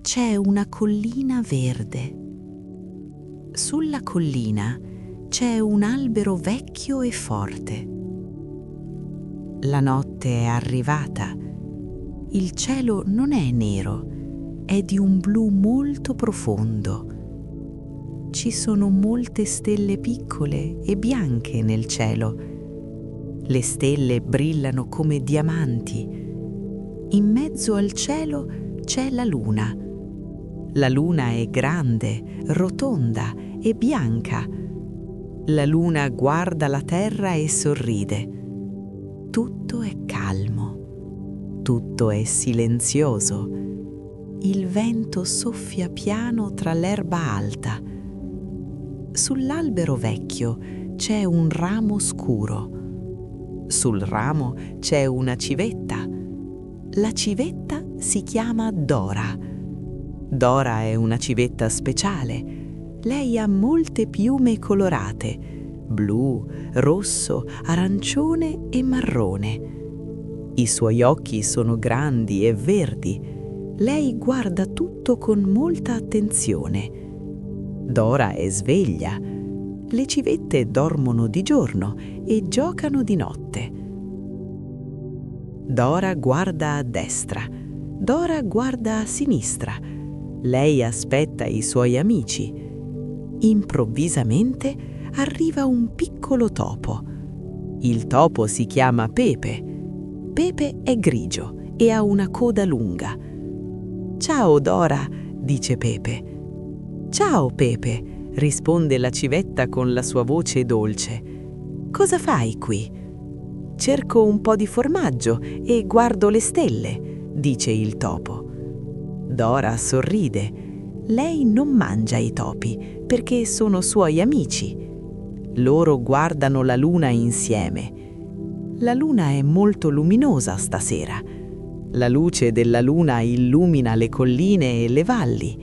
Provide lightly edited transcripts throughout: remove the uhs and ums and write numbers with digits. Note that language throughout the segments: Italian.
c'è una collina verde. Sulla collina c'è un albero vecchio e forte. La notte è arrivata. Il cielo non è nero, è di un blu molto profondo. Ci sono molte stelle piccole e bianche nel cielo. Le brillano come diamanti. In mezzo al cielo c'è la luna. La luna è grande, rotonda e bianca. La luna guarda la terra e sorride. Tutto è calmo, tutto è silenzioso. Il vento soffia piano tra l'erba alta. Sull'albero vecchio c'è un ramo scuro. Sul ramo c'è una civetta. La civetta si chiama Dora. Dora è una civetta speciale. Lei ha molte piume colorate: blu, rosso, arancione e marrone. I suoi occhi sono grandi e verdi. Lei guarda tutto con molta attenzione. Dora è sveglia. Le civette dormono di giorno e giocano di notte. Dora guarda a destra. Dora guarda a sinistra. Lei aspetta i suoi amici. Improvvisamente arriva un piccolo topo. Il topo si chiama Pepe. Pepe è grigio e ha una coda lunga. «Ciao Dora», dice Pepe. «Ciao Pepe», risponde la civetta con la sua voce dolce. «Cosa fai qui?» «Cerco un po' di formaggio e guardo le stelle», dice il topo. Dora sorride. Lei non mangia i topi perché sono suoi amici. Loro guardano la luna insieme. La luna è molto luminosa stasera. La luce della luna illumina le colline e le valli.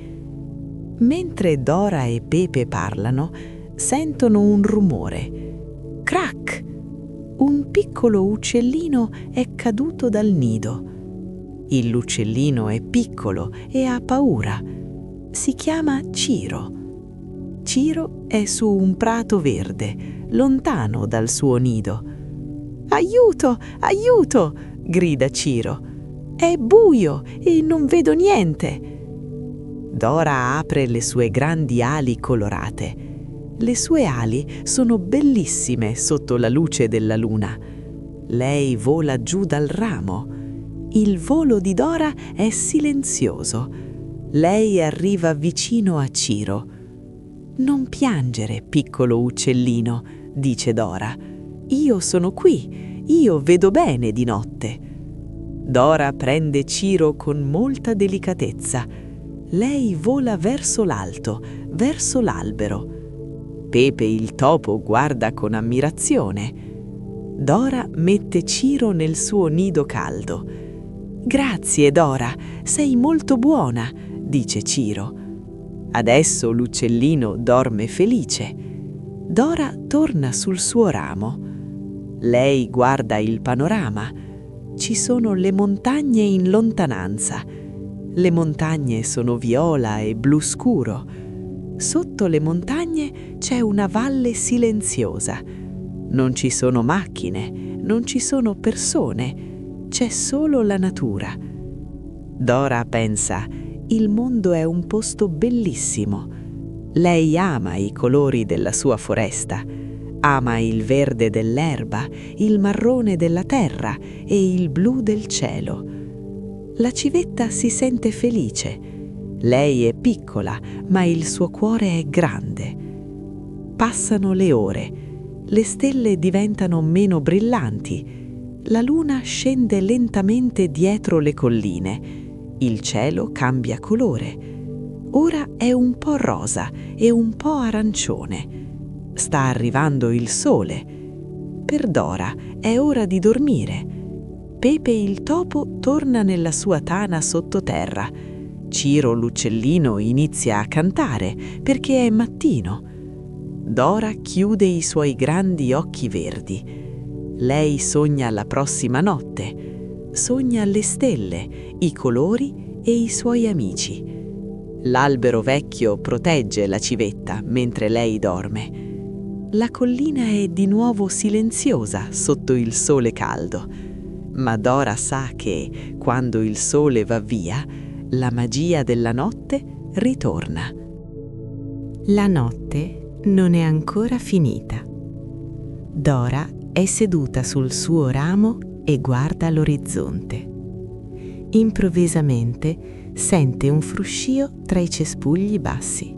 Mentre Dora e Pepe parlano, sentono un rumore. Crac! Un piccolo uccellino è caduto dal nido. L'uccellino è piccolo e ha paura. Si chiama Ciro. Ciro è su un prato verde, lontano dal suo nido. «Aiuto! Aiuto!» grida Ciro. «È buio e non vedo niente!» Dora apre le sue grandi ali colorate. Le sue ali sono bellissime sotto la luce della luna. Lei vola giù dal ramo. Il volo di Dora è silenzioso. Lei arriva vicino a Ciro. «Non piangere, piccolo uccellino», dice Dora. «Io sono qui, io vedo bene di notte». Dora prende Ciro con molta delicatezza. Lei vola verso l'alto, verso l'albero. Pepe il topo guarda con ammirazione. Dora mette Ciro nel suo nido caldo. «Grazie Dora, sei molto buona», dice Ciro. Adesso l'uccellino dorme felice. Dora torna sul suo ramo. Lei guarda il panorama. Ci sono le montagne in lontananza. Le montagne sono viola e blu scuro. Sotto le montagne c'è una valle silenziosa. Non ci sono macchine, non ci sono persone. C'è solo la natura. Dora pensa: il mondo è un posto bellissimo. Lei ama i colori della sua foresta, ama il verde dell'erba, il marrone della terra e il blu del cielo. La civetta si sente felice. Lei è piccola, ma il suo cuore è grande. Passano le ore. Le stelle diventano meno brillanti. La luna scende lentamente dietro le colline. Il cielo cambia colore. Ora è un po' rosa e un po' arancione. Sta arrivando il sole. Per Dora è ora di dormire. Pepe il topo torna nella sua tana sottoterra. Ciro l'uccellino inizia a cantare perché è mattino. Dora chiude i suoi grandi occhi verdi. Lei sogna la prossima notte, sogna le stelle, i colori e i suoi amici. L'albero vecchio protegge la civetta mentre lei dorme. La collina è di nuovo silenziosa sotto il sole caldo, ma Dora sa che, quando il sole va via, la magia della notte ritorna. La notte non è ancora finita. Dora è seduta sul suo ramo e guarda l'orizzonte. Improvvisamente sente un fruscio tra i cespugli bassi.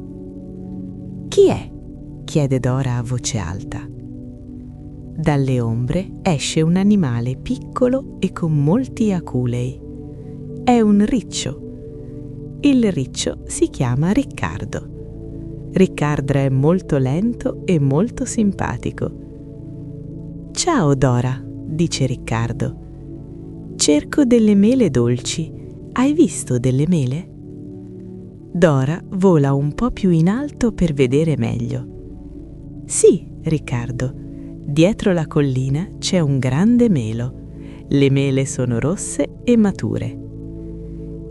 «Chi è?» chiede Dora a voce alta. Dalle ombre esce un animale piccolo e con molti aculei. È un riccio. Il riccio si chiama Riccardo. Riccardo è molto lento e molto simpatico. «Ciao Dora», dice Riccardo. «Cerco delle mele dolci. Hai visto delle mele?» Dora vola un po' più in alto per vedere meglio. «Sì, Riccardo, dietro la collina c'è un grande melo. Le mele sono rosse e mature».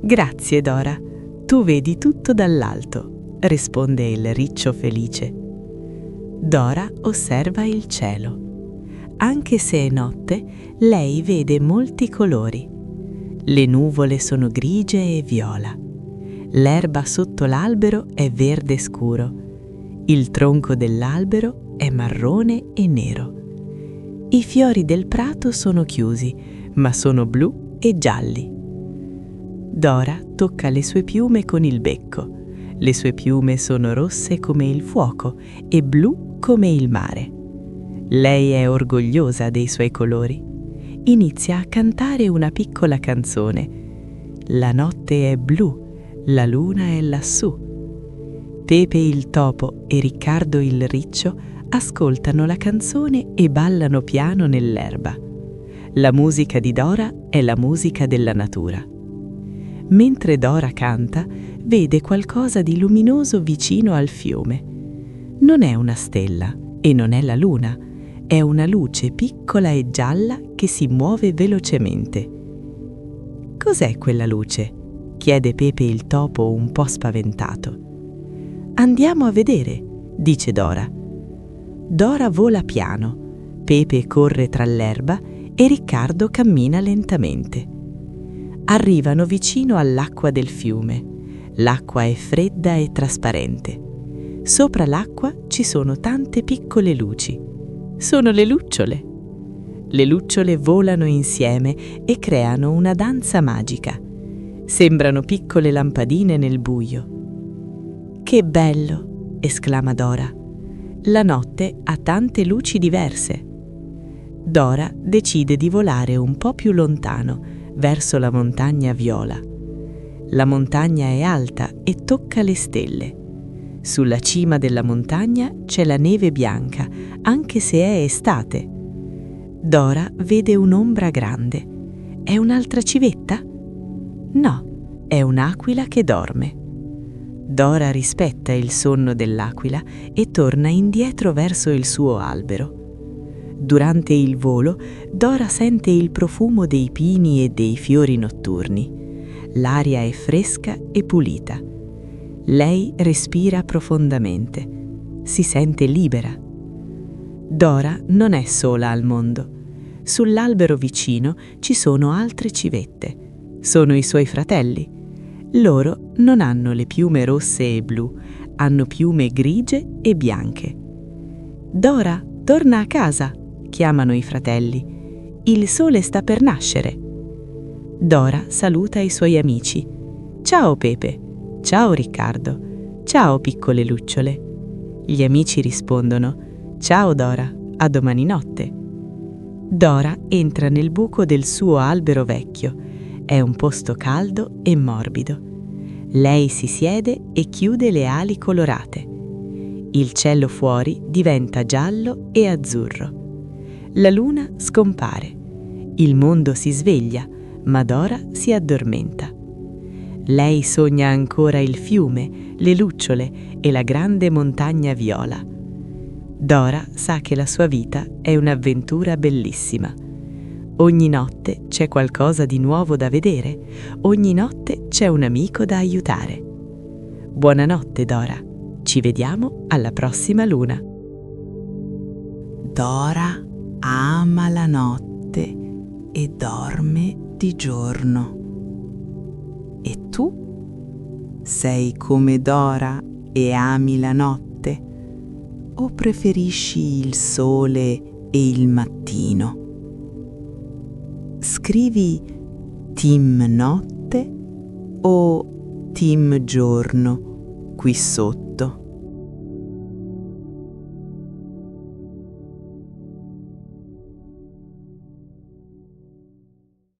«Grazie, Dora, tu vedi tutto dall'alto», risponde il riccio felice. Dora osserva il cielo. Anche se è notte, lei vede molti colori. Le nuvole sono grigie e viola. L'erba sotto l'albero è verde scuro. Il tronco dell'albero è marrone e nero. I fiori del prato sono chiusi, ma sono blu e gialli. Dora tocca le sue piume con il becco. Le sue piume sono rosse come il fuoco e blu come il mare. Lei è orgogliosa dei suoi colori. Inizia a cantare una piccola canzone. La notte è blu, la luna è lassù. Pepe il topo e Riccardo il riccio ascoltano la canzone e ballano piano nell'erba. La musica di Dora è la musica della natura. Mentre Dora canta, vede qualcosa di luminoso vicino al fiume. Non è una stella e non è la luna. È una luce piccola e gialla che si muove velocemente. «Cos'è quella luce?» chiede Pepe il topo un po' spaventato. «Andiamo a vedere», dice Dora. Dora vola piano, Pepe corre tra l'erba e Riccardo cammina lentamente. Arrivano vicino all'acqua del fiume. L'acqua è fredda e trasparente. Sopra l'acqua ci sono tante piccole luci. Sono le lucciole. Le lucciole volano insieme e creano una danza magica. Sembrano piccole lampadine nel buio. «Che bello!» esclama Dora. «La notte ha tante luci diverse». Dora decide di volare un po' più lontano, verso la montagna viola. La montagna è alta e tocca le stelle. Sulla cima della montagna c'è la neve bianca, anche se è estate. Dora vede un'ombra grande. È un'altra civetta? No, è un'aquila che dorme. Dora rispetta il sonno dell'aquila e torna indietro verso il suo albero. Durante il volo, Dora sente il profumo dei pini e dei fiori notturni. L'aria è fresca e pulita. Lei respira profondamente. Si sente libera. Dora non è sola al mondo. Sull'albero vicino ci sono altre civette. Sono i suoi fratelli. Loro non hanno le piume rosse e blu, hanno piume grigie e bianche. «Dora, torna a casa!» chiamano i fratelli. «Il sole sta per nascere!» Dora saluta i suoi amici. «Ciao Pepe!» «Ciao Riccardo!» «Ciao piccole lucciole!» Gli amici rispondono: «Ciao Dora, a domani notte!» Dora entra nel buco del suo albero vecchio. È un posto caldo e morbido. Lei si siede e chiude le ali colorate. Il cielo fuori diventa giallo e azzurro. La luna scompare. Il mondo si sveglia, ma Dora si addormenta. Lei sogna ancora il fiume, le lucciole e la grande montagna viola. Dora sa che la sua vita è un'avventura bellissima. Ogni notte c'è qualcosa di nuovo da vedere, ogni notte c'è un amico da aiutare. Buonanotte, Dora. Ci vediamo alla prossima luna. Dora ama la notte e dorme di giorno. E tu? Sei come Dora e ami la notte? O preferisci il sole e il mattino? Scrivi Team Notte o Team Giorno qui sotto.